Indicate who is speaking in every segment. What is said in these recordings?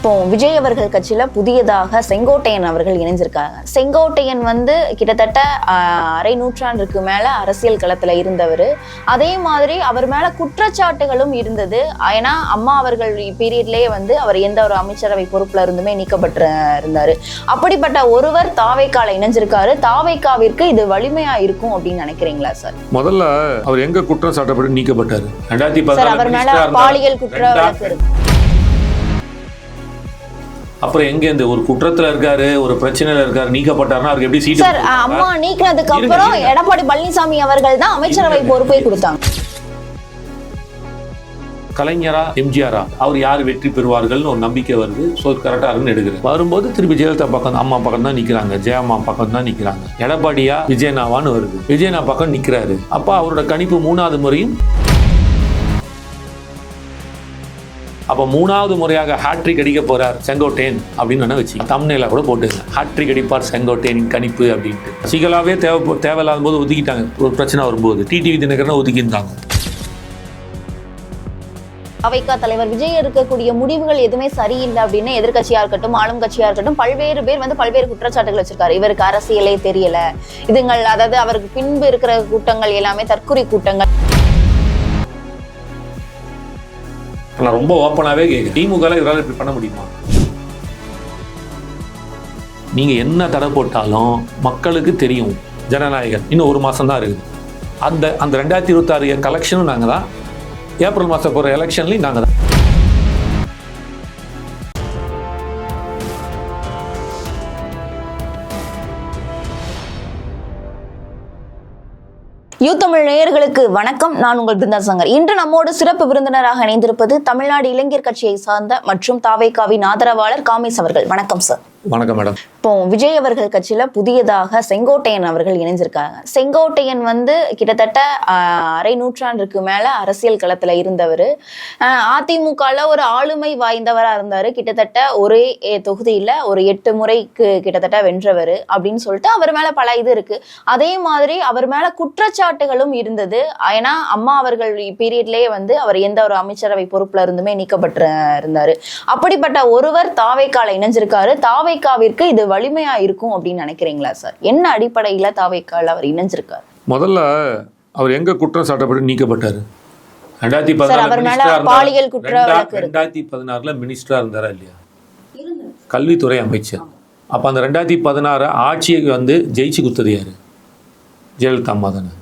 Speaker 1: இப்போ விஜய் அவர்கள் கட்சியில புதியதாக செங்கோட்டையன் அவர்கள் இணைஞ்சிருக்காங்க. செங்கோட்டையன் கிட்டத்தட்ட அரை நூற்றாண்டுக்கு மேல அரசியல் களத்துல இருந்தவர். அதே மாதிரி அவர் மேல குற்றச்சாட்டுகளும் இருந்தது. ஏன்னா அம்மா அவர்கள் பீரியட்லயே அவர் எந்த ஒரு அமைச்சரவை பொறுப்புல இருந்துமே நீக்கப்பட்டு இருந்தாரு. அப்படிப்பட்ட ஒருவர் தாவேக்கால இணைஞ்சிருக்காரு. தாவேக்காவிற்கு இது வலிமையா இருக்கும் அப்படின்னு நினைக்கிறீங்களா சார்?
Speaker 2: முதல்ல அவர் எங்க குற்றம் சாட்டப்பட்டு நீக்கப்பட்டாரு? 2014
Speaker 1: அவர் மேல பாலியல் குற்ற வழக்கு இருக்கு.
Speaker 2: அப்புறம் எங்க இந்த ஒரு குற்றத்துல இருக்காரு, ஒரு பிரச்சனையில இருக்காரு, நீக்கப்பட்டாருன்னா அவருக்கு எப்படி சீட்?
Speaker 1: சார், அம்மா நீக்கினதுக்கு அப்புறம் எடப்பாடி பழனிசாமி அவர்கள் தான் அமைச்சரவை பொறுப்பை கொடுத்தாங்க.
Speaker 2: கலைஞரா எம்ஜிஆரா அவர் யார் வெற்றி பெறுவார்கள்னு ஒரு நம்பிக்கை வருது. ஸோ கரெக்டாக இருக்குன்னு எடுக்கிறேன். வரும்போது திருப்பி ஜெயலலிதா பக்கம் அம்மா பக்கம் தான் நிற்கிறாங்க, ஜெயம்மா பக்கம் தான் நிற்கிறாங்க. எடப்பாடியா விஜயனாவான்னு வருது. விஜயனா பக்கம் நிற்கிறாரு. அப்போ அவரோட கணிப்பு 3வது முறையும், அப்போ 3வது முறையாக ஹாட்ரிக் அடிக்க போறார் செங்கோட்டையன் அப்படின்னு வச்சு தம்ப்நெயிலா கூட போட்டுங்க, ஹாட்ரிக் அடிப்பார் செங்கோட்டையன் கணிப்பு அப்படின்ட்டு. சசிகலாவே தேவையில்லாத போது ஒதுக்கிட்டாங்க. ஒரு பிரச்சனை வரும்போது டிடிவி தினகரனை ஒதுக்கியிருந்தாங்க.
Speaker 1: அவைக்கா தலைவர் விஜய் இருக்கக்கூடிய முடிவுகள் எதுவுமே சரியில்லை அப்படின்னு எதிர்கட்சியா இருக்கட்டும், ஆளும் கட்சியா இருக்கட்டும், பல்வேறு பேர் பல்வேறு குற்றச்சாட்டுகள் வச்சிருக்காரு. இவருக்கு அரசியலே தெரியல, இதுங்கள் அதாவது அவருக்கு பின்பு இருக்கிற கூட்டங்கள் எல்லாமே தற்குறி கூட்டங்கள்.
Speaker 2: நான் ரொம்ப ஓப்பனாகவே கேட்குறேன், திமுக இவரால் இப்படி பண்ண முடியுமா? நீங்கள் என்ன தடை போட்டாலும் மக்களுக்கு தெரியும். ஜனநாயகம் இன்னும் 1 மாதம் தான் இருக்குது. அந்த 2026 கலெக்ஷனும் நாங்கள் தான், ஏப்ரல் மாதம் போகிற எலெக்ஷன்லையும் நாங்கள் தான்.
Speaker 1: யூ தமிழ் நேயர்களுக்கு வணக்கம். நான் உங்கள் பிருந்தா சங்கர். இன்று நம்மோடு சிறப்பு விருந்தினராக இணைந்திருப்பது தமிழ்நாடு இளைஞர் கட்சியை சார்ந்த மற்றும் தாவேக்காவின் ஆதரவாளர் காமேஷ் அவர்கள். வணக்கம் சார்.
Speaker 2: வணக்கம் மேடம்.
Speaker 1: இப்போ விஜய் அவர்கள் கட்சியில புதியதாக செங்கோட்டையன் அவர்கள் இணைஞ்சிருக்காங்க. செங்கோட்டையன் கிட்டத்தட்ட அரை நூற்றாண்டுக்கு மேல அரசியல் களத்துல இருந்தவர். அதிமுகல ஒரு ஆளுமை வாய்ந்தவரா இருந்தாரு. கிட்டத்தட்ட ஒரே தொகுதியில ஒரு 8 முறைக்கு கிட்டத்தட்ட வென்றவர் அப்படின்னு சொல்லிட்டு அவர் மேல பல இது இருக்கு. அதே மாதிரி அவர் மேல குற்றச்சாட்டுகளும் இருந்தது. ஏன்னா அம்மா அவர்கள் பீரியட்லயே அவர் எந்த ஒரு அமைச்சரவை பொறுப்புல இருந்துமே நீக்கப்பட்டு இருந்தாரு. அப்படிப்பட்ட ஒருவர் தாவேக்கால இணைஞ்சிருக்காரு. தாவேக்காவிற்கு இது வலிமையா இருக்கும் அப்படின்னு நினைக்கிறீங்களா சார்? என்ன அடிப்படையில தாவேக்கால அவர் இணைஞ்சிருக்காரு?
Speaker 2: முதல்ல அவர் எங்க குற்றம் சாட்டப்பட்டு நீக்கப்பட்டாரு? 2014
Speaker 1: பாலியல் குற்ற வழக்கு
Speaker 2: 2016 மினிஸ்டரா இருந்தாரா இல்லையா? கல்வித்துறை அமைச்சர். அப்ப அந்த 2016 ஆட்சியை ஜெயிச்சு கொடுத்தது யாரு? ஜெயலலிதா அம்மா தானே.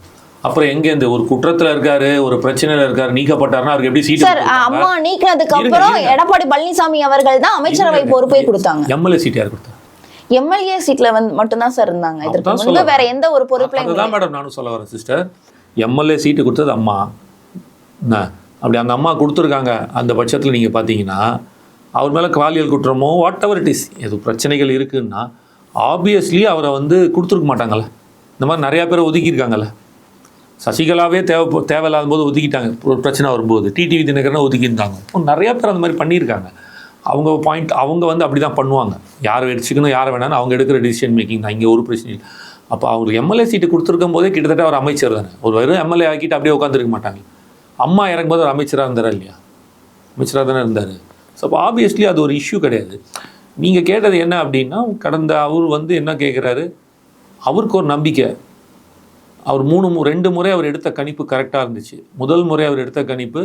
Speaker 2: அப்புறம் எங்க இந்த ஒரு குற்றத்துல இருக்காரு, ஒரு பிரச்சனையில இருக்காரு, நீக்கப்பட்டாருன்னா அவருக்கு எப்படி சீட்?
Speaker 1: சார், அம்மா நீக்கினதுக்கு அப்புறம் எடப்பாடி பழனிசாமி அவர்கள் தான் அமைச்சரவை பொறுப்பை கொடுத்தாங்க.
Speaker 2: எம்எல்ஏ சீட் யார் கொடுத்தாங்க?
Speaker 1: எம்எல்ஏ சீட்ல மட்டும்தான் சார் இருந்தாங்க. இதற்கு வேற எந்த ஒரு பொறுப்புல
Speaker 2: அதுதான் மேடம் நானும் சொல்ல வரேன் சிஸ்டர். எம்எல்ஏ சீட்டு கொடுத்தது அம்மா. அப்படி அந்த அம்மா கொடுத்துருக்காங்க. அந்த பட்சத்தில் நீங்கள் பார்த்தீங்கன்னா அவர் மேலே பாலியல் குற்றமோ வாட் எவர் இட் இஸ், எது பிரச்சனைகள் இருக்குன்னா ஆப்வியஸ்லி அவரை கொடுத்துருக்க மாட்டாங்கல்ல. இந்த மாதிரி நிறையா பேரை ஒதுக்கியிருக்காங்கல்ல. சசிகலாவே தேவையில்லாத போது ஒதுக்கிட்டாங்க. ஒரு பிரச்சனை வரும்போது டிடிவி தினகரனை ஒதுக்கியிருந்தாங்க. நிறையா பேர் அந்த மாதிரி பண்ணியிருக்காங்க. அவங்க பாயிண்ட் அவங்க அப்படி தான் பண்ணுவாங்க. யாரை வச்சுக்கணும் யாரை வேணாலும் அவங்க எடுக்கிற டிசிஷன் மேக்கிங் தான். இங்கே ஒரு பிரச்சனை இல்லை. அப்போ அவங்களுக்கு எம்எல்ஏ சீட்டு கொடுத்துருக்கும் போதே கிட்டத்தட்ட ஒரு அமைச்சர் தானே. ஒரு வெறும் எம்எல்ஏ ஆக்கிட்டு அப்படியே உட்காந்துருக்க மாட்டாங்க. அம்மா இறங்கும்போது ஒரு அமைச்சராக இருந்தாரா இல்லையா? அமைச்சராக தானே இருந்தார். ஸோ அப்போ ஆப்வியஸ்லி அது ஒரு இஷ்யூ கிடையாது. நீங்கள் கேட்டது என்ன அப்படின்னா, கடந்த அவர் என்ன கேட்குறாரு, அவருக்கு ஒரு நம்பிக்கை. அவர் 2 முறை அவர் எடுத்த கணிப்பு கரெக்டாக இருந்துச்சு. முதல் முறை அவர் எடுத்த கணிப்பு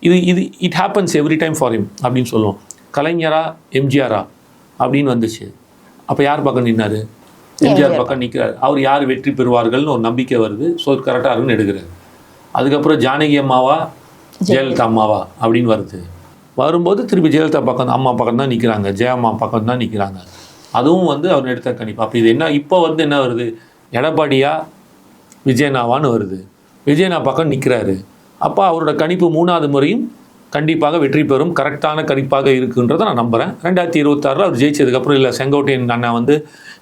Speaker 2: இது it happens every time for him அப்படின்னு சொல்லுவோம். கலைஞரா எம்ஜிஆரா அப்படின்னு வந்துச்சு. அப்போ யார் பக்கம் நின்னாரு? எம்ஜிஆர் பக்கம் நிற்கிறார். அவர் யார் வெற்றி பெறுவார்கள்னு ஒரு நம்பிக்கை வருது. ஸோ கரெக்டாக இருக்குன்னு எடுக்கிறார். அதுக்கப்புறம் ஜானகி அம்மாவா ஜெயலலிதா அம்மாவா அப்படின்னு வருது. வரும்போது திருப்பி ஜெயலலிதா பக்கம் அம்மா பக்கம் தான் நிற்கிறாங்க, ஜெயம்மா பக்கம் தான் நிற்கிறாங்க. அதுவும் அவர் எடுத்த கணிப்பு. அப்போ இது என்ன இப்போ என்ன வருது? எடப்பாடியா விஜயனாவான்னு வருது. விஜயனா பக்கம் நிற்கிறாரு. அப்போ அவரோட கணிப்பு 3வது முறையும் கண்டிப்பாக வெற்றி பெறும் கரெக்டான கணிப்பாக இருக்குன்றதை நான் நம்புகிறேன். 2026 அவர் ஜெயிச்சதுக்கப்புறம் இல்லை செங்கோட்டையன் அண்ணன்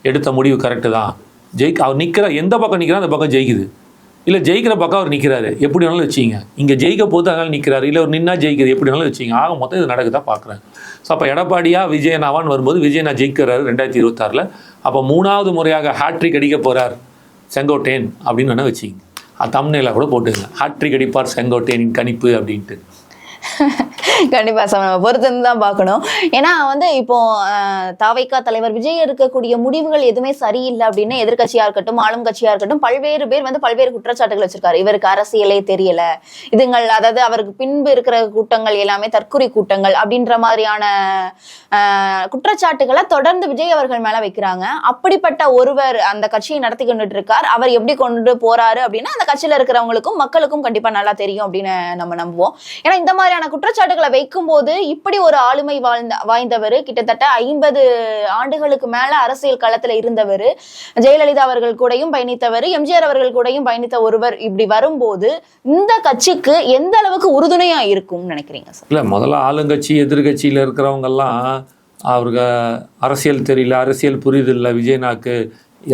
Speaker 2: எடுத்த முடிவு கரெக்டு தான். அவர் நிற்கிற எந்த பக்கம் நிற்கிறார் அந்த பக்கம் ஜெயிக்குது. இல்லை ஜெயிக்கிற பக்கம் அவர் நிற்கிறாரு, எப்படி வேணாலும் வச்சிங்க. இங்கே ஜெயிக்க போது அதனால் நிற்கிறாரு, இல்லை ஒரு நின்னா ஜெயிக்கிறது, எப்படி வேணாலும் வச்சிங்க. ஆக மொத்தம் இது நடக்குதான் பார்க்குறேன். ஸோ அப்போ எடப்பாடியா விஜயனாவான்னு வரும்போது விஜயனா ஜெயிக்கிறாரு 2026. அப்போ 3வது முறையாக ஹாட்ரிக் அடிக்க போகிறார் செங்கோட்டையன் அப்படின்னு வச்சிங்க. தம்ப்நெயிலா கூட போட்டுங்க, ஹாட்ரிக் அடிப்பார் செங்கோட்டையனின் கணிப்பு அப்படின்ட்டு.
Speaker 1: கண்டிப்பா சார், நம்ம பொறுத்திருந்து தான் பார்க்கணும். ஏன்னா வந்து இப்போ தாவைக்கா தலைவர் விஜய் இருக்கக்கூடிய முடிவுகள் எதுவுமே சரியில்லை அப்படின்னு எதிர்க்கட்சியா இருக்கட்டும், ஆளும் கட்சியா இருக்கட்டும், பல்வேறு பேர் வந்து பல்வேறு குற்றச்சாட்டுகள் வச்சிருக்காரு. இவருக்கு அரசியலே தெரியல, இதுங்கள் அதாவது அவருக்கு பின்பு இருக்கிற கூட்டங்கள் எல்லாமே தற்குறி கூட்டங்கள் அப்படின்ற மாதிரியான குற்றச்சாட்டுகளை தொடர்ந்து விஜய் அவர்கள் மேல வைக்கிறாங்க. அப்படிப்பட்ட ஒருவர் அந்த கட்சியை நடத்தி கொண்டுட்டு இருக்கார். அவர் எப்படி கொண்டு போறாரு அப்படின்னா அந்த கட்சியில இருக்கிறவங்களுக்கும் மக்களுக்கும் கண்டிப்பா நல்லா தெரியும் அப்படின்னு நம்ம நம்புவோம். ஏன்னா இந்த மாதிரியான குற்றச்சாட்டுகளை வைக்கும் போது இப்படி ஒரு ஆளுமை வாய்ந்தவர், கிட்டத்தட்ட 50 ஆண்டுகளுக்கு மேல அரசியல் களத்துல இருந்தவர், ஜெயலலிதா அவர்கள் கூடயும் பயணித்தவர், எம்ஜிஆர் அவர்கள் கூடயும் பயணித்த ஒருவர் இப்படி வரும்போது இந்த கட்சிக்கு எந்த அளவுக்கு உறுதுணையா இருக்கும்னு நினைக்கிறீங்க சார்?
Speaker 2: இல்ல, முதல்ல ஆளுங்கட்சி எதிர்கட்சியில இருக்கிறவங்க எல்லாம் அவருக்கு அரசியல் தெரியல, அரசியல் புரியுது இல்லை விஜயநாக்கு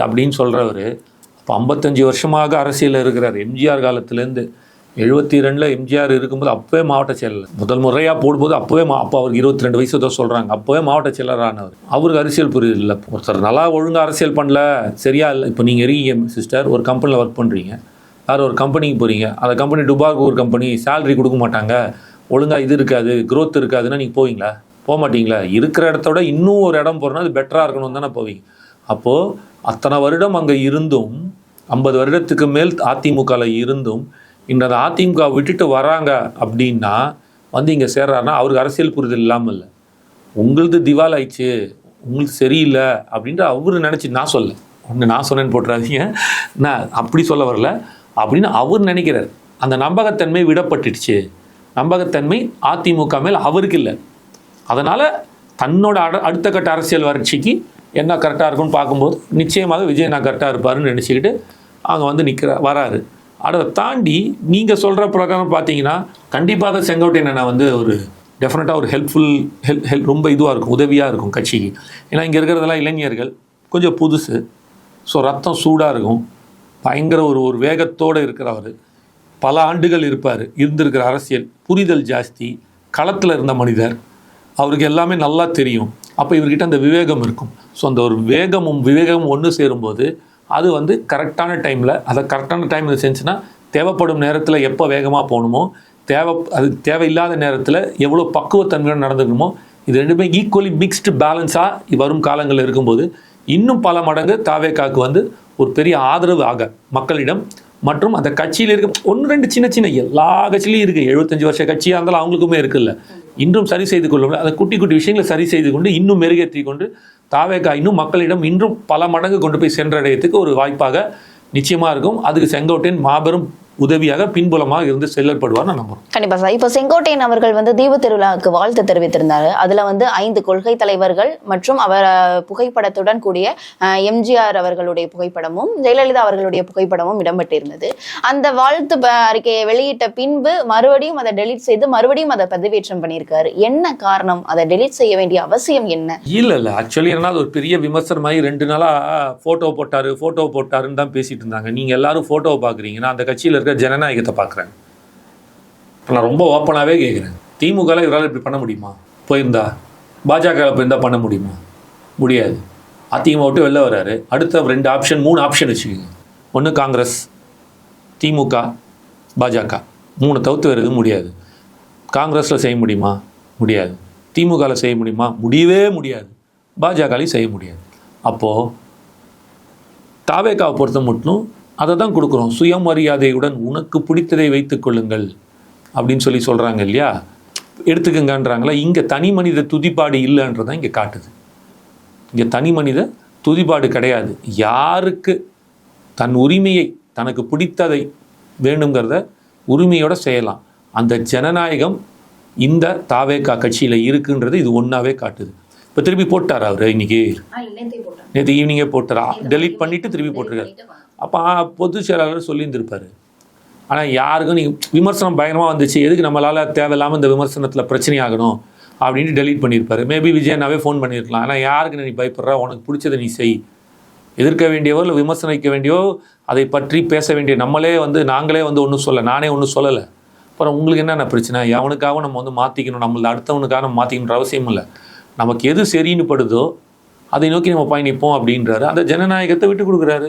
Speaker 2: அப்படின்னு சொல்றவர். இப்போ 55 வருஷமாக அரசியல் இருக்கிறார். எம்ஜிஆர் காலத்திலேருந்து 72 எம்ஜிஆர் இருக்கும்போது அப்போவே மாவட்ட செயலர், முதல் முறையாக போடும்போது அப்போவே அப்போ அவருக்கு 22 வயசு தான் சொல்கிறாங்க, அப்போவே மாவட்ட செயலரானவர். அவருக்கு அரசியல் புரியுது இல்லை. ஒருத்தர் நல்லா ஒழுங்காக அரசியல் பண்ணல, சரியா இல்லை. இப்போ நீங்கள் இருக்கீங்க சிஸ்டர், ஒரு கம்பெனியில் ஒர்க் பண்ணுறீங்க, வேறு ஒரு கம்பெனிக்கு போகிறீங்க, அந்த கம்பெனி டுபாக்கு ஒரு கம்பெனி, சேலரி கொடுக்க மாட்டாங்க, ஒழுங்காக இது இருக்காது, க்ரோத் இருக்காதுன்னா நீங்கள் போவீங்களா? போக மாட்டீங்களா? இருக்கிற இடத்தோட இன்னும் ஒரு இடம் போகிறோன்னா அது பெட்டராக இருக்கணும் தானே போவீங்க. அப்போது அத்தனை வருடம் அங்கே இருந்தும், 50 வருடத்துக்கு மேல் அதிமுகவில் இருந்தும் இந்த அதிமுக விட்டுட்டு வராங்க அப்படின்னா வந்து இங்கே சேர்றாருன்னா அவருக்கு அரசியல் புரிதல் இல்லாமல் இல்லை, உங்களது திவால் ஆயிடுச்சு, உங்களுக்கு சரியில்லை அப்படின்ட்டு அவர் நினச்சி, நான் சொல்ல ஒன்று நான் சொன்னேன்னு போட்டுறாதீங்க, நான் அப்படி சொல்ல வரல, அப்படின்னு அவர் நினைக்கிறார். அந்த நம்பகத்தன்மை விடப்பட்டுடுச்சு, நம்பகத்தன்மை அதிமுக மேல் அவருக்கு இல்லை. அதனால் தன்னோட அடுத்த கட்ட அரசியல் வறட்சிக்கு என்ன கரெக்டாக இருக்குன்னு பார்க்கும்போது நிச்சயமாக விஜய் நான் கரெக்டாக இருப்பாருன்னு நினச்சிக்கிட்டு அங்கே வந்து வராரு. அதை தாண்டி நீங்கள் சொல்கிற பிரகாரம் பார்த்தீங்கன்னா கண்டிப்பாக செங்கோட்டையன் அண்ணா வந்து ஒரு டெஃபினட்டாக ஒரு ஹெல்ப் ரொம்ப இதுவாக இருக்கும், உதவியாக இருக்கும் கட்சிக்கு. ஏன்னா இங்கே இருக்கிறதெல்லாம் இளைஞர்கள், கொஞ்சம் புதுசு, ஸோ ரத்தம் சூடாக இருக்கும், பயங்கர ஒரு வேகத்தோடு இருக்கிறவர், பல ஆண்டுகள் இருந்திருக்கிற அரசியல் புரிதல் ஜாஸ்தி, களத்தில் இருந்த மனிதர், அவருக்கு எல்லாமே நல்லா தெரியும். அப்போ இவர்கிட்ட அந்த விவேகம் இருக்கும். ஸோ அந்த ஒரு விவேகமும் ஒன்று சேரும்போது அது வந்து கரெக்டான டைமில், அதை கரெக்டான டைமில் செஞ்சுன்னா தேவைப்படும் நேரத்தில் எப்போ வேகமாக போகணுமோ, அது தேவையில்லாத நேரத்தில் எவ்வளோ பக்குவத்தன்மையோடு நடந்துக்கணுமோ, இது ரெண்டுமே ஈக்குவலி மிக்ஸ்டு பேலன்ஸாக வரும் காலங்களில் இருக்கும்போது இன்னும் பல மடங்கு தாவேக்காவுக்கு வந்து ஒரு பெரிய ஆதரவு ஆக மக்களிடம் மற்றும் அந்த கட்சியில் இருக்க 1-2 சின்ன எல்லா கட்சியிலையும் இருக்குது, 75 வருஷ கட்சியாக இருந்தாலும் அவங்களுக்குமே இருக்குல்ல, இன்றும் சரி செய்து கொள்ள அந்த குட்டி விஷயங்களை சரி செய்து கொண்டு இன்னும் மெருகேற்றி கொண்டு தாவேக்கா இன்னும் மக்களிடம் இன்றும் பல மடங்கு கொண்டு போய் சென்றடையத்துக்கு ஒரு வாய்ப்பாக நிச்சயமாக இருக்கும். அதுக்கு செங்கோட்டையன் மாபெரும் உதவியாக பின்புலமாக இருந்து செல்லப்படுவார் நான் நம்புறேன்.
Speaker 1: கண்டிப்பா சார். இப்போ செங்கோட்டையன் அவர்கள் வந்து தீப திருவிழாவுக்கு வாழ்த்து தெரிவித்திருந்தாரு. அதுல வந்து 5 கொள்கை தலைவர்கள் மற்றும் அவர் புகைப்படத்துடன் கூடிய எம்ஜிஆர் அவர்களுடைய புகைப்படமும் ஜெயலலிதா அவர்களுடைய புகைப்படமும் இடம்பெற்றிருந்தது. அந்த வாழ்த்து அறிக்கையை வெளியிட்ட பின்பு மறுபடியும் அதை டெலீட் செய்து மறுபடியும் அதை பதிவேற்றம் பண்ணியிருக்காரு. என்ன காரணம்? அதை டெலீட் செய்ய வேண்டிய அவசியம் என்ன?
Speaker 2: இல்ல ஆக்சுவலி என்ன ஒரு பெரிய விமர்சனமாகி 2 நாளா போட்டோ போட்டாருன்னு தான் பேசிட்டு இருந்தாங்க. நீங்க எல்லாரும் போட்டோவை பாக்குறீங்கன்னா அந்த கட்சியில ஜனநாயகத்தை பார்க்குறேன். நான் ரொம்ப ஓப்பனாகவே கேட்குறேன், திமுகவில் இவரால் இப்படி பண்ண முடியுமா? போயிருந்தா பாஜக போயிருந்தா பண்ண முடியுமா? முடியாது. அதிமுக விட்டு வெளில வர்றாரு, அடுத்த 2 ஆப்ஷன் 3 ஆப்ஷன் வச்சுக்கோங்க. ஒன்று காங்கிரஸ், திமுக, பாஜக, 3 தவிர்த்து வேறு எதுவும் முடியாது. காங்கிரஸில் செய்ய முடியுமா? முடியாது. திமுகவில் செய்ய முடியுமா? முடியவே முடியாது. பாஜகலையும் செய்ய முடியாது. அப்போது தாவேக்காவை பொறுத்த மட்டும் அதை தான் கொடுக்குறோம். சுயமரியாதையுடன் உனக்கு பிடித்ததை வைத்துக் கொள்ளுங்கள் அப்படின்னு சொல்கிறாங்க இல்லையா, எடுத்துக்கங்கன்றாங்களா. இங்கே தனி மனித துதிப்பாடு இல்லைன்றதான் இங்கே காட்டுது. இங்கே தனி மனித துதிப்பாடு கிடையாது. யாருக்கு தன் உரிமையை, தனக்கு பிடித்ததை வேணுங்கிறத உரிமையோடு செய்யலாம். அந்த ஜனநாயகம் இந்த தாவேக்கா கட்சியில் இருக்குன்றது இது ஒன்றாவே காட்டுது. இப்போ திருப்பி போட்டார் அவர், இன்னைக்கு நேற்று ஈவினிங்கே போட்டாரா, டெலீட் பண்ணிவிட்டு திருப்பி போட்டிருக்காரு. அப்போ பொதுச் செயலாளர் சொல்லியிருந்திருப்பார். ஆனால் யாருக்கும் நீங்கள் விமர்சனம் பயங்கரமாக வந்துச்சு, எதுக்கு நம்மளால் தேவையில்லாமல் இந்த விமர்சனத்தில் பிரச்சனை ஆகணும் அப்படின்ட்டு டெலீட் பண்ணியிருப்பார். மேபி விஜயனாவே ஃபோன் பண்ணியிருக்கலாம். ஆனால் யாருக்கு நீ பயப்படுற, உனக்கு பிடிச்சதை நீ செய். எதிர்க்க வேண்டியவோ இல்லை விமர்சனிக்க வேண்டியோ அதை பற்றி பேச வேண்டிய நாங்களே நானே ஒன்றும் சொல்லலை. அப்புறம் உங்களுக்கு என்னென்ன பிரச்சனை? எவனுக்காக நம்ம மாற்றிக்கணும், நம்மள அடுத்தவனுக்காக நம்ம மாற்றிக்கணுன்ற அவசியம் இல்லை. நமக்கு எது சரின்னு படுதோ அதை நோக்கி நம்ம பயணிப்போம் அப்படின்றாரு. அந்த ஜனநாயகத்தை விட்டு கொடுக்குறாரு.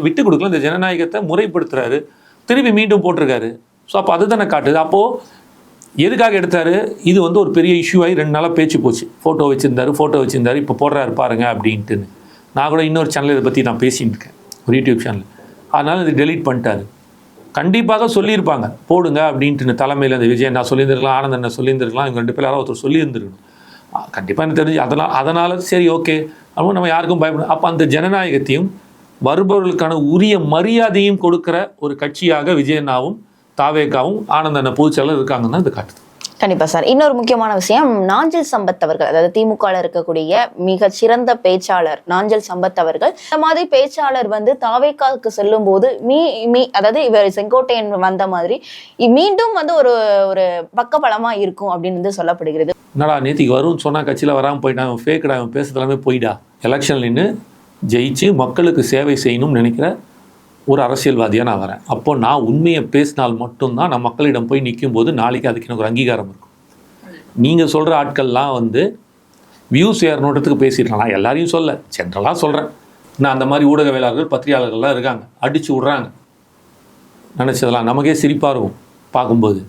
Speaker 2: விட்டு கொடுக்கல, அந்த ஜனநாயகத்தை முறைப்படுத்துறாரு, திருப்பி மீண்டும் போட்டிருக்காரு. ஸோ அப்போ அதுதானே காட்டுது. அப்போது எதுக்காக எடுத்தார்? இது வந்து ஒரு பெரிய இஷ்யூ ஆகி 2 நாளாக பேச்சு போச்சு. ஃபோட்டோ வச்சுருந்தாரு, இப்போ போடுறாரு பாருங்க அப்படின்ட்டுன்னு. நான் கூட இன்னொரு சேனல் இதை பற்றி நான் பேசின்னு இருக்கேன், ஒரு யூடியூப் சேனல். அதனால் இது டெலீட் பண்ணிட்டாரு. கண்டிப்பாக சொல்லியிருப்பாங்க போடுங்க அப்படின்ட்டு தலைமையில் இந்த விஜய் நான் சொல்லியிருந்திருக்கலாம், ஆனந்த் என்ன சொல்லியிருந்திருக்கலாம், இவங்க 2 பேர் யாராவது ஒருத்தர் சொல்லியிருந்துருக்கணும். கண்டிப்பாக எனக்கு தெரிஞ்சு அதனால் சரி ஓகே அப்போ நம்ம யாருக்கும் பயப்படும். அப்போ அந்த ஜனநாயகத்தையும் வருபவர்களுக்கான உரிய மரியாதையும் கொடுக்குற ஒரு கட்சியாக விஜயண்ணாவும் தாவேகாவும் ஆனந்த் அண்ணன் பொதுச்செயலர் இருக்காங்கன்னு தான் இது காட்டுது.
Speaker 1: கண்டிப்பா சார். இன்னொரு முக்கியமான விஷயம், நாஞ்சில் சம்பத் அவர்கள், அதாவது திமுக இருக்கக்கூடிய மிக சிறந்த பேச்சாளர் நாஞ்சில் சம்பத் அவர்கள், இந்த மாதிரி பேச்சாளர் வந்து தாவேகாவுக்கு செல்லும் போது அதாவது இவர் செங்கோட்டையன் வந்த மாதிரி மீண்டும் வந்து ஒரு ஒரு பக்கபலமா இருக்கும் அப்படின்னு சொல்லப்படுகிறது.
Speaker 2: என்னடா நேத்திக்கு வரும்னு சொன்னா கட்சியில் வராமல் போயிட்டான், ஃபேக்கடா, அவன் பேசுறது எல்லாமே போயிடா. எலெக்ஷன் நின்று ஜெயிச்சு மக்களுக்கு சேவை செய்யணும்னு நினைக்கிற ஒரு அரசியல்வாதியாக நான் வரேன். அப்போ நான் உண்மையை பேசினால் மட்டும்தான் நான் மக்களிடம் போய் நிற்கும் போது நாளைக்கு அதுக்கு எனக்கு ஒரு அங்கீகாரம் இருக்கும். நீங்கள் சொல்கிற ஆட்கள்லாம் வந்து வியூஸ் ஏறணுன்றதுக்கு பேசிடலாம். நான் எல்லாரையும் சொல்ல, ஜென்ரலாக சொல்கிறேன். நான் அந்த மாதிரி ஊடகவியலாளர்கள் பத்திரிகையாளர்கள்லாம் இருக்காங்க, அடித்து விட்றாங்க. நினச்சதெல்லாம் நமக்கே சிரிப்பாக இருக்கும் பார்க்கும்போது.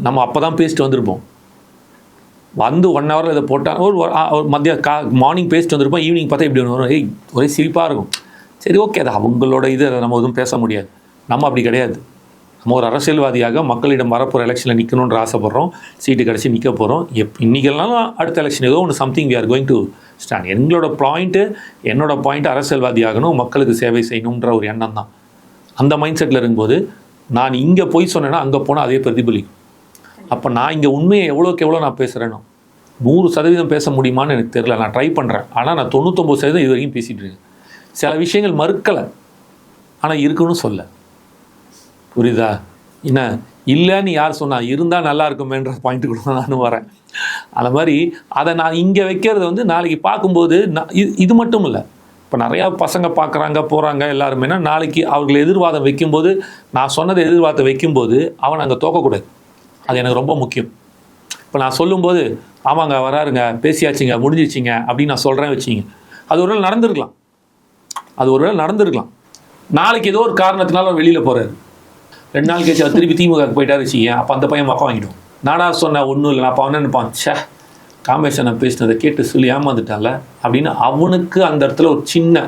Speaker 2: நம்ம அப்போ தான் பேசிட்டு வந்திருப்போம். வந்து 1 ஹவரில் இதை போட்டால் ஒரு மார்னிங் பேசிட்டு வந்திருப்போம், ஈவினிங் பார்த்தா இப்படி ஒன்று வரும். ஒரே சிரிப்பாக இருக்கும். சரி ஓகே, அது அவங்களோட இது, அதை நம்ம எதுவும் பேச முடியாது. நம்ம அப்படி கிடையாது. நம்ம ஒரு அரசியல்வாதியாக மக்களிடம் வரப்போகிற எலெக்ஷனில் நிற்கணுன்ற ஆசைப்படுறோம், சீட்டு கிடச்சி நிற்க போகிறோம். இன்றைக்கெல்லாம் அடுத்த எலெக்ஷன் ஏதோ ஒன்று something we are going to stand. என்னோட பாயிண்ட்டு அரசியல்வாதி ஆகணும், மக்களுக்கு சேவை செய்யணுன்ற ஒரு எண்ணம் தான். அந்த மைண்ட் செட்டில் இருக்கும்போது நான் இங்கே போய் சொன்னேன்னா அங்கே போனால் அதே பிரதிபலிக்கும். அப்போ நான் இங்கே உண்மையை எவ்வளோக்கு எவ்வளோ நான் பேசுகிறேனோ 100% பேச முடியுமான்னு எனக்கு தெரியல. நான் ட்ரை பண்ணுறேன். ஆனால் நான் 99% இது வரைக்கும் பேசிகிட்டு இருக்கேன். சில விஷயங்கள் மறுக்கலை, ஆனால் இருக்குன்னு சொல்ல. புரியுதா? என்ன இல்லைன்னு யார் சொன்னா, இருந்தால் நல்லா இருக்குமேன்ற பாயிண்ட்டு கூட நானும் வரேன். அந்த மாதிரி அதை நான் இங்கே வைக்கிறது வந்து நாளைக்கு பார்க்கும்போது இது மட்டும் இல்லை. இப்போ நிறையா பசங்க பார்க்குறாங்க போகிறாங்க எல்லாருமேனா, நாளைக்கு அவர்கள் எதிர்வாதம் வைக்கும்போது, நான் சொன்னதை எதிர்வாதத்தை வைக்கும்போது அவன் அங்கே தோக்கக்கூடாது. அது எனக்கு ரொம்ப முக்கியம். இப்போ நான் சொல்லும்போது ஆமாங்க வராருங்க பேசியாச்சுங்க முடிஞ்சிச்சிங்க அப்படின்னு நான் சொல்கிறேன் வச்சிங்க, அது ஒரு நாள் நடந்திருக்கலாம். நாளைக்கு ஏதோ ஒரு காரணத்தினால வெளியில் போகிறாரு, 2 நாள் கழிச்சு அவர் திருப்பி திமுக போயிட்டாரு வச்சிங்க, அப்போ அந்த பையன் மக்கம் வாங்கிடும். நானா சொன்னேன் ஒன்றும் இல்லை, நான் அப்போ அவனு நினைப்பான், ச்சே காமேஷன் நான் பேசினதை கேட்டு சொல்லி ஏமாந்துட்டான்ல அப்படின்னு அவனுக்கு அந்த இடத்துல ஒரு சின்ன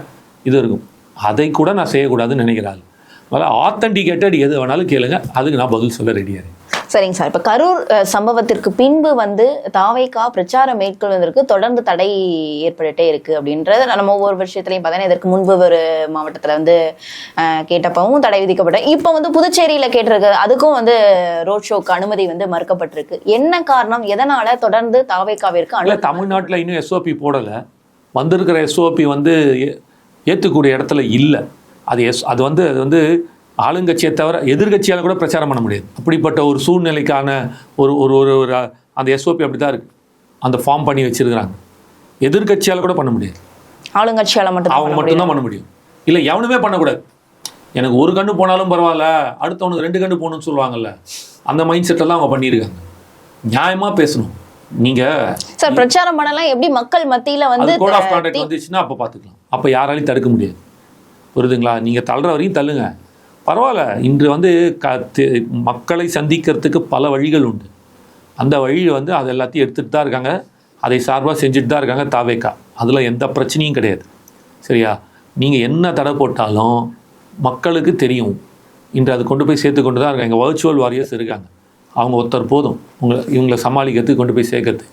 Speaker 2: இது இருக்கும். அதை கூட நான் செய்யக்கூடாதுன்னு நினைக்கிறாள். அதனால் ஆத்தென்டிகேட்டட் எது வேணாலும் கேளுங்க, அதுக்கு நான் பதில் சொல்ல ரெடியாக.
Speaker 1: சரிங்க சார். இப்போ கரூர் சம்பவத்திற்கு பின்பு வந்து தாவேகா பிரச்சாரம் மேற்கொள்வதற்கு தொடர்ந்து தடை ஏற்பட்டுட்டே இருக்கு அப்படின்றத நம்ம ஒவ்வொரு விஷயத்திலையும் பார்த்தீங்கன்னா, இதற்கு முன்பு ஒரு மாவட்டத்தில் வந்து கேட்டப்பவும் தடை விதிக்கப்பட்ட, இப்போ வந்து புதுச்சேரியில் கேட்டிருக்கு, அதுக்கும் வந்து ரோட் ஷோக்கு அனுமதி வந்து மறுக்கப்பட்டிருக்கு. என்ன காரணம், எதனால தொடர்ந்து தாவேகாவிற்கு
Speaker 2: தமிழ்நாட்டில் இன்னும் எஸ்ஓபி போடலை, வந்திருக்கிற எஸ்ஓபி வந்து ஏற்றுக்கூடிய இடத்துல இல்லை. அது வந்து ஆளுங்கட்சியை தவிர எதிர்கட்சியால் கூட பிரச்சாரம் பண்ண முடியாது. அப்படிப்பட்ட ஒரு சூழ்நிலைக்கான ஒரு ஒரு ஒரு அந்த எஸ்ஓபி அப்படி தான் இருக்குது. அந்த ஃபார்ம் பண்ணி வச்சுருக்கிறாங்க. எதிர்கட்சியால் கூட பண்ண முடியாது,
Speaker 1: ஆளுங்கட்சியால்
Speaker 2: அவங்க மட்டும்தான் பண்ண முடியும். இல்லை எவனுமே பண்ணக்கூடாது. எனக்கு ஒரு கண்ணு போனாலும் பரவாயில்ல, அடுத்தவனுக்கு 2 கண்ணு போகணும்னு சொல்லுவாங்கல்ல, அந்த மைண்ட் செட்டெல்லாம் அவங்க பண்ணியிருக்காங்க. நியாயமாக பேசணும். நீங்கள்
Speaker 1: சார் பிரச்சாரம் பண்ணலாம், எப்படி மக்கள் மத்தியில் வந்து
Speaker 2: கோட் ஆஃப் கான்டக்ட் வந்துச்சுன்னா அப்போ பார்த்துக்கலாம். அப்போ யாராலையும் தடுக்க முடியாது. புரியுதுங்களா? நீங்கள் தள்ளுற வரையும் தள்ளுங்க, பரவாயில்ல. இன்று வந்து மக்களை சந்திக்கிறதுக்கு பல வழிகள் உண்டு. அந்த வழியை வந்து அது எல்லாத்தையும் எடுத்துகிட்டு தான் இருக்காங்க, அதை சார்பாக செஞ்சுட்டு தான் இருக்காங்க தாவேகா. அதில் எந்த பிரச்சனையும் கிடையாது. சரியா? நீங்கள் என்ன தடை போட்டாலும் மக்களுக்கு தெரியும். இன்று அது கொண்டு போய் சேர்த்து கொண்டு தான் இருக்காங்க. எங்கள் வர்ச்சுவல் வாரியர்ஸ் இருக்காங்க, அவங்க ஒருத்தர் போதும் இவங்களை சமாளிக்கிறதுக்கு, கொண்டு போய் சேர்க்கறது.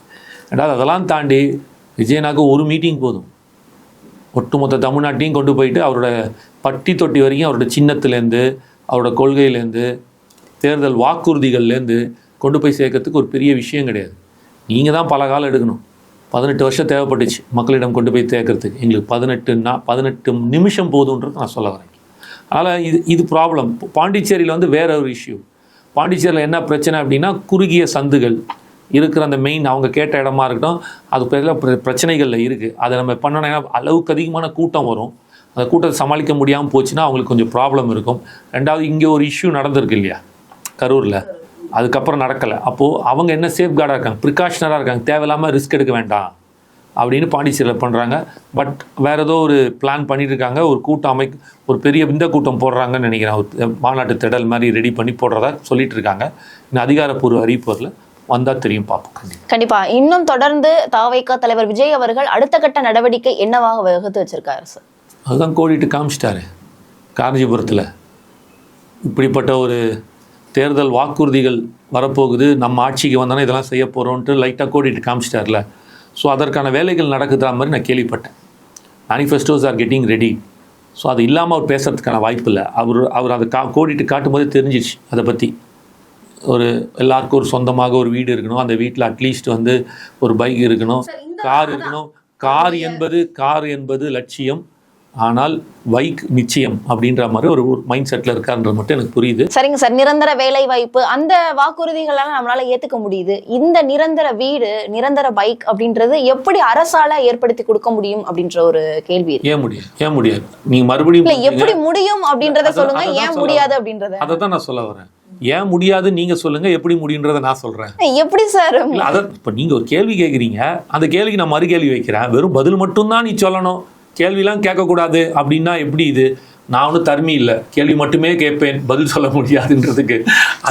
Speaker 2: ரெண்டாவது அதெல்லாம் தாண்டி விஜயனாக்கு ஒரு மீட்டிங் போதும், ஒட்டுமொத்த தமிழ்நாட்டையும் கொண்டு போயிட்டு அவரோட பட்டி தொட்டி வரைக்கும் அவரோட சின்னத்துலேருந்து அவரோட கொள்கையிலேருந்து தேர்தல் வாக்குறுதிகள்லேருந்து கொண்டு போய் சேர்க்கறதுக்கு ஒரு பெரிய விஷயம் கிடையாது. நீங்கள் தான் பல காலம் எடுக்கணும். 18 வருஷம் தேவைப்பட்டுச்சு மக்களிடம் கொண்டு போய் சேர்க்கறதுக்கு. எங்களுக்கு 18 நிமிஷம் போதுன்றது நான் சொல்ல வரேன். அதனால் இது ப்ராப்ளம். பாண்டிச்சேரியில் வந்து வேற ஒரு இஷ்யூ. பாண்டிச்சேரியில் என்ன பிரச்சனை அப்படின்னா, குறுகிய சந்துகள் இருக்கிற அந்த மெயின் அவங்க கேட்ட இடமா இருக்கட்டும், அது பெரிய பிரச்சனைகளில் இருக்குது. அதை நம்ம பண்ணோன்னா அளவுக்கு அதிகமான கூட்டம் வரும். அந்த கூட்டத்தை சமாளிக்க முடியாமல் போச்சுன்னா அவங்களுக்கு கொஞ்சம் ப்ராப்ளம் இருக்கும். ரெண்டாவது இங்கே ஒரு இஷ்யூ நடந்திருக்கு இல்லையா கரூரில், அதுக்கப்புறம் நடக்கலை. அப்போது அவங்க என்ன சேஃப்கார்டாக இருக்காங்க, ப்ரிகாஷனராக இருக்காங்க. தேவையில்லாமல் ரிஸ்க் எடுக்க வேண்டாம், அப்படின்னு பாண்டிச்சேரியில் பண்ணுறாங்க. பட் வேறு ஏதோ ஒரு பிளான் பண்ணிட்டு இருக்காங்க. ஒரு கூட்டம் ஒரு பெரிய இந்த கூட்டம் போடுறாங்கன்னு நினைக்கிறேன். ஒரு மாநாட்டு திடல் மாதிரி ரெடி பண்ணி போடுறதா சொல்லிட்டு இருக்காங்க. இன்னும் அதிகாரப்பூர்வ அறிவிப்பு வரல, வந்தால் தெரியும், பார்ப்போம்.
Speaker 1: கண்டிப்பா. இன்னும் தொடர்ந்து தாவேகா தலைவர் விஜய் அவர்கள் அடுத்த கட்ட நடவடிக்கை என்னவாக வகுத்து வச்சிருக்காரு சார்?
Speaker 2: அதுதான் கோடிட்டு காமிச்சிட்டாரு காஞ்சிபுரத்தில். இப்படிப்பட்ட ஒரு தேர்தல் வாக்குறுதிகள் வரப்போகுது, நம்ம ஆட்சிக்கு வந்தோன்னா இதெல்லாம் செய்ய போகிறோன்ட்டு லைட்டாக கோடிட்டு காமிச்சிட்டார்ல. ஸோ அதற்கான வேலைகள் நடக்குதா மாதிரி நான் கேள்விப்பட்டேன். Manifestos are getting ready. So அது இல்லாமல் அவர் பேசுகிறதுக்கான வாய்ப்பு இல்லை. அவர் அதை கோடிட்டு காட்டும்போது தெரிஞ்சிச்சு அதை பற்றி. எல்லாருக்கும் ஒரு சொந்தமாக ஒரு வீடு இருக்கணும், அந்த வீட்டில் அட்லீஸ்ட் ஒரு பைக் இருக்கணும், கார் இருக்கணும். கார் என்பது லட்சியம், ஆனால் பைக் நிச்சயம் அப்படின்ற மாதிரி ஒரு மைண்ட் செட்டில் இருக்கான்றது மட்டும் எனக்கு புரியுது.
Speaker 1: சரிங்க சார். நிரந்தர வேலை வாய்ப்பு, அந்த வாக்குறுதிகளெல்லாம் நம்மளால ஏற்றுக்க முடியுது. இந்த நிரந்தர வீடு, நிரந்தர பைக் அப்படின்றது எப்படி அரசால ஏற்படுத்தி கொடுக்க முடியும் அப்படின்ற ஒரு கேள்வி.
Speaker 2: ஏன் முடியாது? நீங்க மறுபடியும்
Speaker 1: எப்படி முடியும் அப்படின்றத சொல்லுங்க, ஏன் முடியாது அப்படின்றத.
Speaker 2: அதை தான் நான் சொல்ல வரேன். ஏன் முடியாது நீங்க சொல்லுங்க, எப்படி முடியுன்றதை நான் சொல்றேன்.
Speaker 1: எப்படி சார்?
Speaker 2: இப்போ நீங்க ஒரு கேள்வி கேட்குறீங்க, அந்த கேள்விக்கு நான் மறு கேள்வி வைக்கிறேன். வெறும் பதில் மட்டும்தான் நீ சொல்லணும், கேள்விலாம் கேட்கக்கூடாது அப்படின்னா எப்படி? இது நான் ஒன்றும் தர்மி இல்லை, கேள்வி மட்டுமே கேட்பேன், பதில் சொல்ல முடியாதுன்றதுக்கு.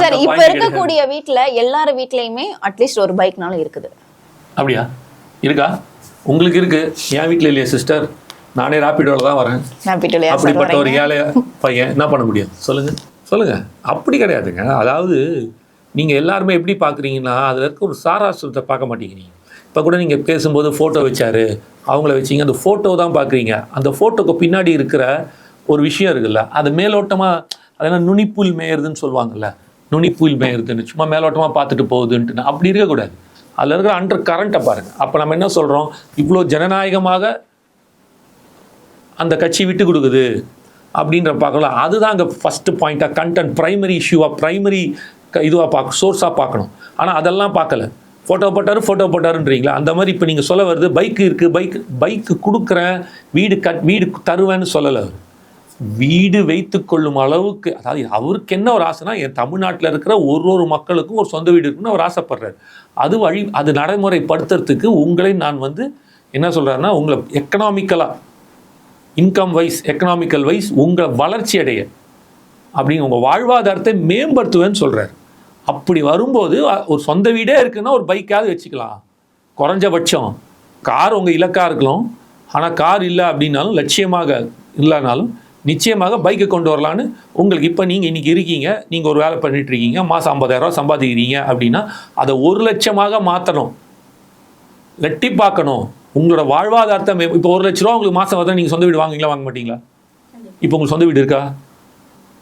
Speaker 1: சரி, இப்ப இருக்கக்கூடிய வீட்டுல எல்லார் வீட்லயுமே அட்லீஸ்ட் ஒரு பைக்னாலும் இருக்குது.
Speaker 2: அப்படியா? இருக்கா? உங்களுக்கு இருக்கு, என் வீட்டில் இல்லையா சிஸ்டர்? நானே ராபிடோல தான் வரேன். அப்படிப்பட்ட ஒரு ஏழை பையன் என்ன பண்ண முடியும்? சொல்லுங்க. அப்படி கிடையாதுங்க. அதாவது நீங்கள் எல்லாருமே எப்படி பார்க்குறீங்கன்னா, அதில் இருக்க ஒரு சாராசுரத்தை பார்க்க மாட்டேங்கிறீங்க. இப்போ கூட நீங்கள் பேசும்போது ஃபோட்டோ வச்சாரு, அவங்கள வச்சிங்க, அந்த ஃபோட்டோ தான் பார்க்குறீங்க. அந்த ஃபோட்டோக்கு பின்னாடி இருக்கிற ஒரு விஷயம் இருக்குல்ல, அது மேலோட்டமாக, அதெல்லாம் நுனிப்புல் மேயறதுன்னு சொல்லுவாங்கல்ல, நுனிப்புல் மேயறதுன்னு சும்மா மேலோட்டமாக பார்த்துட்டு போகுதுன்ட்டு அப்படி இருக்கக்கூடாது. அதில் இருக்கிற அண்டர் கரண்ட்டை பாருங்கள். அப்போ நம்ம என்ன சொல்கிறோம்? இவ்வளோ ஜனநாயகமாக அந்த கட்சி விட்டு கொடுக்குது அப்படின்ற பார்க்கலாம். அதுதான் அங்கே ஃபஸ்ட்டு பாயிண்ட்டாக, கண்டென்ட் ப்ரைமரி இஷ்யூவாக, ப்ரைமரி இதுவாக சோர்ஸாக பார்க்கணும். ஆனால் அதெல்லாம் பார்க்கல. ஃபோட்டோ போட்டாருன்றீங்களா? அந்த மாதிரி இப்போ நீங்கள் சொல்ல வருது, பைக்கு இருக்குது, பைக்கு கொடுக்குறேன், வீடு தருவேன்னு சொல்லலை. வீடு வைத்து கொள்ளும் அளவுக்கு, அதாவது அவருக்கு என்ன ஒரு ஆசைனா, என் தமிழ்நாட்டில் இருக்கிற ஒரு மக்களுக்கும் ஒரு சொந்த வீடு இருக்குன்னு அவர் ஆசைப்படுறாரு. அது நடைமுறைப்படுத்துறதுக்கு உங்களை நான் என்ன சொல்கிறாருன்னா, உங்களை எக்கனாமிக்கலாக, இன்கம் வைஸ், எக்கனாமிக்கல் வைஸ் உங்களை வளர்ச்சி அடைய அப்படின்னு உங்கள் வாழ்வாதாரத்தை மேம்படுத்துவேன்னு சொல்கிறார். அப்படி வரும்போது ஒரு சொந்த வீடே இருக்குன்னா ஒரு பைக்காவது வச்சுக்கலாம். குறைஞ்சபட்சம் கார் உங்கள் இலக்காக இருக்கலாம். ஆனால் கார் இல்லை அப்படின்னாலும், லட்சியமாக இல்லைனாலும் நிச்சயமாக பைக்கை கொண்டு வரலான்னு உங்களுக்கு. இப்போ நீங்கள் இன்றைக்கி இருக்கீங்க, நீங்கள் ஒரு வேலை பண்ணிட்டு இருக்கீங்க, மாதம் 50,000 சம்பாதிக்கிறீங்க அப்படின்னா அதை 1 லட்சமாக மாற்றணும், ரெட்டிப்பாக்கணும். உங்களோட வாழ்வாதாரத்தை இப்போ 1 லட்ச ரூபா உங்களுக்கு மாதம் வரதான், நீங்கள் சொந்த வீடு வாங்குவீங்களா, வாங்க மாட்டீங்களா? இப்போ உங்களுக்கு சொந்த வீடு இருக்கா?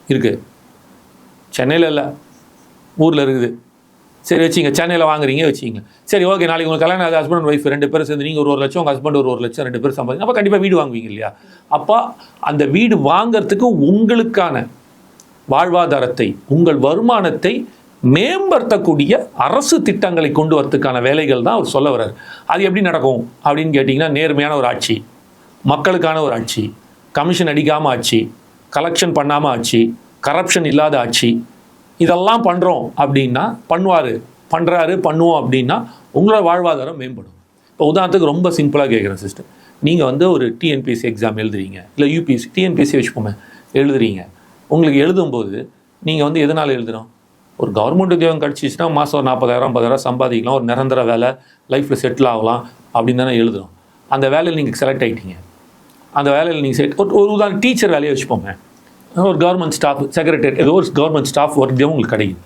Speaker 2: இருக்குது. சென்னையில் இல்லை, ஊரில் இருக்குது. சரி வச்சிங்க, சென்னையில் வாங்குறீங்க வச்சிங்க. சரி ஓகே, நாளைக்கு உங்களுக்கு கல்யாணம் ஆகுது, ஹஸ்பண்ட் அண்ட் ஒய்ஃப் 2 பேரும் சேர்ந்து நீங்கள் ஒரு 1 லட்சம், உங்கள் ஹஸ்பண்ட் ஒரு 1 லட்சம், 2 பேரும் சம்பாதிங்க. அப்போ கண்டிப்பாக வீடு வாங்குவீங்க இல்லையா? அப்போ அந்த வீடு வாங்கிறதுக்கு உங்களுக்கான வாழ்வாதாரத்தை, உங்கள் வருமானத்தை மேம்படுத்தக்கூடிய அரசு திட்டங்களை கொண்டு வரதுக்கான வேலைகள் தான் அவர் சொல்ல வர்றார். அது எப்படி நடக்கும் அப்படின்னு கேட்டிங்கன்னா, நேர்மையான ஒரு ஆட்சி, மக்களுக்கான ஒரு ஆட்சி, கமிஷன் அடிக்காமல் ஆட்சி, கலெக்ஷன் பண்ணாமல் ஆட்சி, கரப்ஷன் இல்லாத ஆட்சி, இதெல்லாம் பண்ணுறோம் அப்படின்னா, பண்ணுவோம் அப்படின்னா உங்களோட வாழ்வாதாரம் மேம்படும். இப்போ உதாரணத்துக்கு ரொம்ப சிம்பிளாக கேட்குறேன் சிஸ்டர், நீங்கள் ஒரு டிஎன்பிஎஸ்சி எக்ஸாம் எழுதுறீங்க, இல்லை யூபிஎஸ்சி, டிஎன்பிஎஸ்சி வச்சுப்போமே, எழுதுறீங்க. உங்களுக்கு எழுதும்போது நீங்கள் எதனால் எழுதுகிறோம்? ஒரு கவர்மெண்ட் உத்தியோகம் கிடச்சிச்சுன்னா மாதம் ஒரு 40,000 50,000 சம்பாதிக்கலாம், ஒரு நிரந்தர வேலை, லைஃப்பில் செட்டில் ஆகலாம் அப்படின்னு தானே எழுதுகிறோம். அந்த வேலையில் நீங்கள் செலக்ட் ஆகிட்டீங்க. அந்த வேலையில் நீங்கள் ஒரு உதாரணம் டீச்சர் வேலையை வச்சுப்போமே, ஒரு கவர்மெண்ட் ஸ்டாஃப், செக்ரட்டரி, ஏதோ ஒரு கவர்மெண்ட் ஸ்டாஃப் ஒர்க் உங்களுக்கு கிடைக்குது.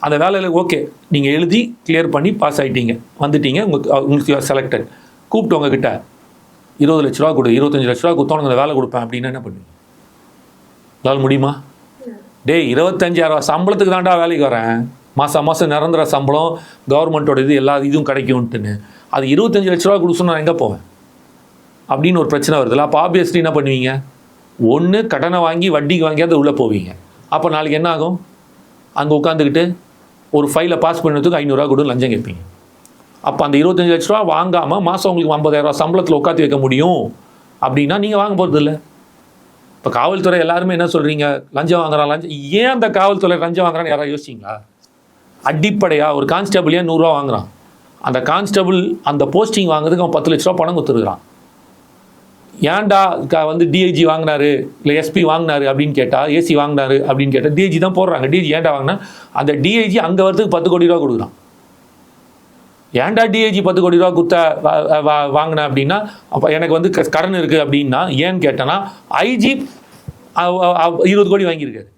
Speaker 2: அந்த வேலையில் ஓகே, நீங்கள் எழுதி கிளியர் பண்ணி பாஸ் ஆகிட்டீங்க, வந்துட்டீங்க, உங்களுக்கு செலக்டட். கூப்பிட்டு உங்ககிட்ட 20 லட்ச ரூபா கொடு, 25 லட்ச ரூபா கொடுத்தோம், அந்த வேலை கொடுப்பேன் அப்படின்னா என்ன பண்ணுவீங்க? உங்களால் முடியுமா? 25,000 சம்பளத்துக்கு தாண்டா வேலைக்கு வரேன், மாதம் நிரந்தர சம்பளம், கவர்மெண்ட்டோட எல்லா இதுவும் கிடைக்கும்ட்டுன்னு, அது 25 லட்ச ரூபா கொடுக்கணும், நான் எங்கே போவேன் அப்படின்னு ஒரு பிரச்சனை வருதுல்ல. அப்போ ஆப்வியஸ்லி என்ன பண்ணுவீங்க? ஒன்று கடனை வாங்கி வட்டிக்கு வாங்கியாவது உள்ளே போவீங்க. அப்போ நாளைக்கு என்ன ஆகும்? அங்கே உட்காந்துக்கிட்டு ஒரு ஃபைலை பாஸ் பண்ணுறதுக்கு 500 ரூபா கூட லஞ்சம் கேட்பீங்க. அப்போ அந்த 25 லட்ச ரூபா வாங்காமல் மாதம் உங்களுக்கு 50,000 சம்பளத்தில் உட்காந்து வைக்க முடியும் அப்படின்னா நீங்கள் வாங்க போகிறது இல்லை. இப்போ காவல்துறை எல்லாருமே என்ன சொல்கிறீங்க? லஞ்சம் வாங்குறான். ஏன் அந்த காவல்துறை லஞ்சம் வாங்குறான்னு யாராவது யோசிச்சிங்களா? அடிப்படையாக ஒரு கான்ஸ்டபிள் ஏன் 100 ரூபா வாங்குறான்? அந்த கான்ஸ்டபிள் அந்த போஸ்டிங் வாங்குறதுக்கு அவன் 10 லட்ச ரூபா பணம் கொடுத்துருக்கான். ஏன்டா வந்து டிஐஜி வாங்கினாரு இல்லை எஸ்பி வாங்கினாரு அப்படின்னு கேட்டால், ஏசி வாங்கினாரு அப்படின்னு கேட்டால் டிஐஜி தான் போடுறாங்க. டிஐஜி ஏன்டா வாங்கினா அந்த டிஐஜி அங்கே வரதுக்கு 10 கோடி ரூபா கொடுக்குறான். ஏன்டா டிஐஜி 10 கோடி ரூபா கொடுத்தா வாங்கினேன் அப்படின்னா, அப்போ எனக்கு வந்து கடன் இருக்குது அப்படின்னா ஏன்னு கேட்டேன்னா, ஐஜி 20 கோடி வாங்கியிருக்காரு.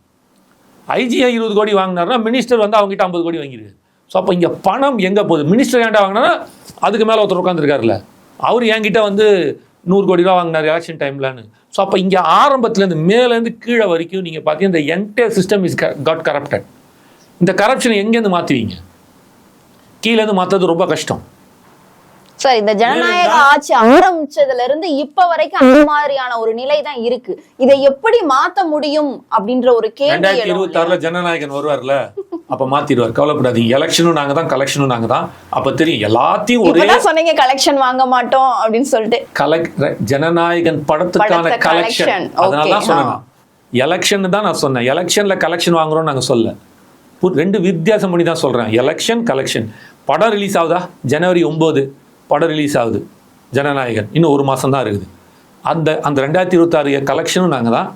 Speaker 2: ஐஜியை 20 கோடி வாங்கினாருன்னா மினிஸ்டர் வந்து அவங்ககிட்ட 50 கோடி வாங்கியிருக்காரு. ஸோ அப்போ இங்கே பணம் எங்கே போகுது? மினிஸ்டர் ஏன்டா வாங்கினா அதுக்கு மேலே ஒருத்தர் உட்காந்துருக்காருல்ல, அவர் என்கிட்ட வந்து 100 கோடி ரூபா வாங்கினார் எலெக்ஷன் டைம்லன்னு. ஸோ அப்போ இங்கே ஆரம்பத்துலேருந்து மேலேருந்து கீழே வரைக்கும் நீங்கள் பார்த்தீங்கன்னா இந்த entire system is got corrupted. இந்த கரப்ஷனை எங்கேருந்து மாற்றுவீங்க? கீழேருந்து மாற்றுறது ரொம்ப கஷ்டம்
Speaker 1: சார். இந்த ஜனநாயக ஆட்சி ஆரம்பிச்சதுல இருந்து இப்ப வரைக்கும் அந்த மாதிரியான ஒரு நிலை தான் இருக்கு. இதை எப்படி மாத்த முடியும் அப்படின்ற ஒரு கேள்வி.
Speaker 2: 2026 ஜனநாயகன் வருவார்ல, அப்ப மாத்திடுவார், கவலைப்படாதீங்க. எலெக்ஷனும் நாங்க தான், கலெக்ஷனும் நாங்க தான். அப்ப தெரியும் எல்லாத்தையும் ஒரே
Speaker 1: சொன்னீங்க கலெக்ஷன் வாங்க மாட்டோம் அப்படின்னு சொல்லிட்டு.
Speaker 2: ஜனநாயகன் படத்துக்கான கலெக்ஷன், அதனாலதான் சொன்னேன். எலெக்ஷன் தான் நான் சொன்னேன். எலெக்ஷன்ல கலெக்ஷன் வாங்குறோம் நாங்க சொல்ல. 2 வித்தியாசம் பண்ணி தான் சொல்றேன். Election collection. படம் ரிலீஸ் ஆகுதா? ஜனவரி 9 படம் ரிலீஸ் ஆகுது ஜனநாயகன். இன்னும் 1 மாதம் தான் இருக்குது. அந்த 2026 கலெக்ஷனும் நாங்கள் தான்.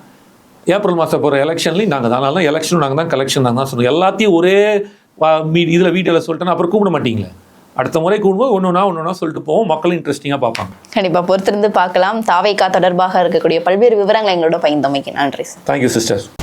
Speaker 2: ஏப்ரல் மாதம் போகிற எலெக்ஷன்லையும் நாங்கள் தான். அதனால எலெக்ஷனும் நாங்கள் தான், கலெக்ஷன் நாங்கள் தான் சொல்லுவோம். எல்லாத்தையும் ஒரே இதில் வீட்டில் சொல்லிட்டேன்னா அப்புறம் கூப்பிட மாட்டீங்களே. அடுத்த முறை கூடும்போது ஒன்று சொல்லிட்டு போவோம். மக்களும் இன்ட்ரெஸ்டிங்காக பார்ப்பாங்க.
Speaker 1: கண்டிப்பாக பொறுத்திருந்து பார்க்கலாம். தாவேகா தொடர்பாக இருக்கக்கூடிய பல்வேறு விவரங்களை எங்களோட பகிர்ந்தமைக்கு நன்றி சார்.
Speaker 2: Thank you sister.